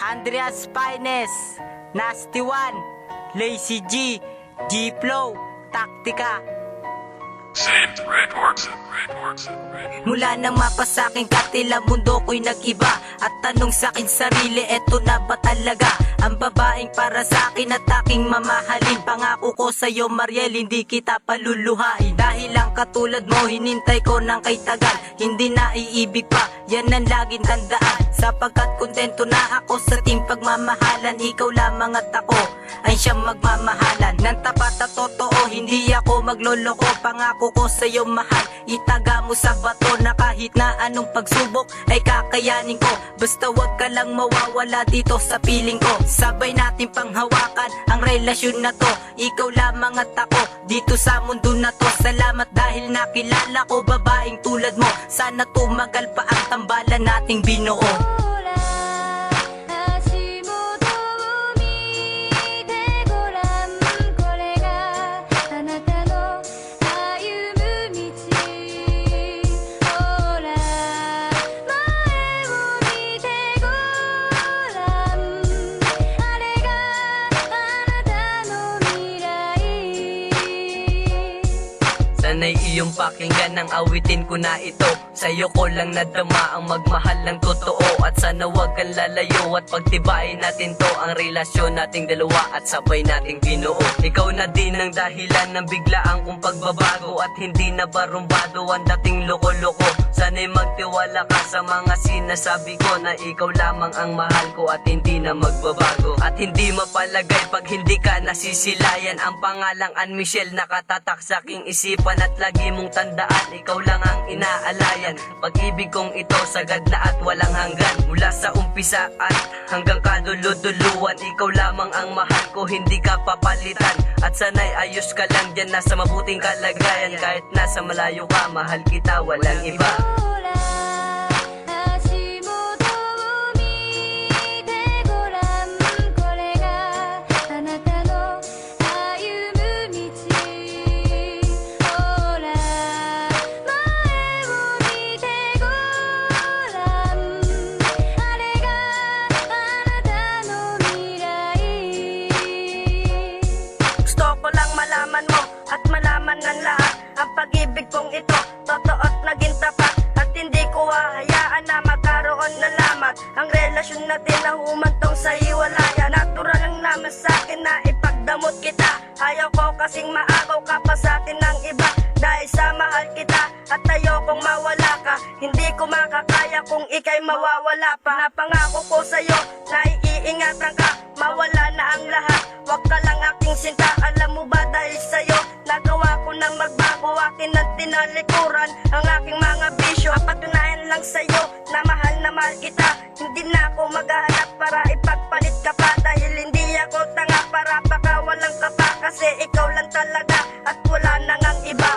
Andreas Finest, Nasty One, Lazy G, G-Flow, Taktika. Saved records. Mula nang mapasaking katila mundo ko'y nag-iba. At tanong sa'kin sarili, eto na ba talaga ang babaeng para sa'kin at aking mamahalin? Pangako ko sa'yo Mariel, hindi kita paluluhain. Dahil lang katulad mo, hinintay ko ng kay tagal. Hindi na iibig pa, yan ang laging tandaan. Sapagkat kontento na ako sa ting pagmamahalan. Ikaw lamang at ako ay siyang magmamahalan. Nang tapat at totoo, hindi ako magloloko. Pangako ko sa'yo mahal, itaga mo sa bato na kahit na anong pagsubok ay kakayanin ko. Basta wag ka lang mawawala dito sa piling ko. Sabay natin panghawakan ang relasyon na to. Ikaw lamang at ako dito sa mundo na to. Salamat dahil nakilala ko babaeng tulad mo. Sana tumagal pa ang tambalan nating binuo. Sana'y iyong pakinggan ang awitin ko na ito. Sa'yo ko lang nadama ang magmahal ng totoo. At sana wag kang lalayo at pagtibayin natin to ang relasyon nating dalawa at sabay nating binuo. Ikaw na din ang dahilan ng biglaang kong pagbabago at hindi na barumbado ang dating loko-loko. Sana'y magtiwala ka sa mga sinasabi ko na ikaw lamang ang mahal ko at hindi na magbabago. At hindi mapalagay pag hindi ka nasisilayan. Ang pangalang Ann Michelle nakatatak sa aking isipan at lagi mong tandaan, ikaw lang ang inaalayan. Pag-ibig kong ito sagad na at walang hanggan. Mula sa umpisa at hanggang kaduluduluan, ikaw lamang ang mahal ko, hindi ka papalitan. At sana'y ayos ka lang dyan, nasa mabuting kalagayan. Kahit nasa malayo ka, mahal kita, walang iba. Malaman mo at malaman ng lahat ang pag-ibig kong ito, totoo at naging tapat. At hindi ko hahayaan na magkaroon na lamat ang relasyon natin na humantong sa hiwalayan. Natural lang naman sa akin na ipagdamot kita. Ayaw ko kasing maagaw ka pa sa atin ng iba. Dahil sa mahal kita at ayokong mawala ka. Hindi ko makakaya kung ikay mawawala pa. Napangako ko sa'yo na iingatan ka, mawala na ang lahat. Wag ka lang aking sinta. Alam mo ba dahil sa'yo nagawa ko nang magbago, akin ang tinalikuran ang aking mga bisyo. Patunayan lang sa'yo na mahal kita. Hindi na ako maghahanap para ipagpalit ka pa. Dahil hindi ako tanga para pakawalan ka pa. Kasi ikaw lang talaga at wala nang ang iba.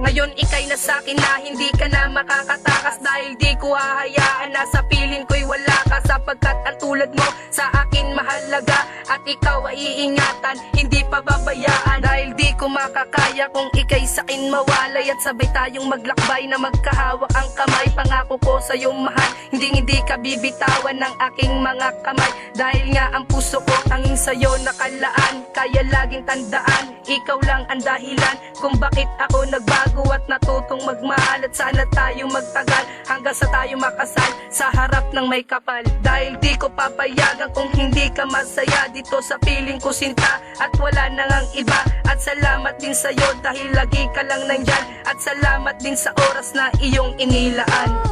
Ngayon ikay na sa'kin na hindi ka na makakatakas. Dahil di ko hahayaan na sa piling ko'y wala ka. Sapagkat ang tulad mo sa akin mahalaga. At ikaw ay iingatan, hindi pababayaan. Dahil di ko makakaya kung ikay sa'kin mawalay. At sabay tayong maglakbay na magkahawak ang kamay. Pangako ko sa'yo mahal, hindi ka bibitawan ng aking mga kamay. Dahil nga ang puso ko tanging sa'yo nakalaan. Kaya laging tandaan, ikaw lang ang dahilan kung bakit ako nagbago at natutong magmahal. At sana tayo magtagal hanggang sa tayo makasal sa harap ng may kapal. Dahil di ko papayagan kung hindi ka masaya dito sa piling ko sinta. At wala nang ang iba. At salamat din sa'yo dahil lagi ka lang nandyan. At salamat din sa oras na iyong inilaan.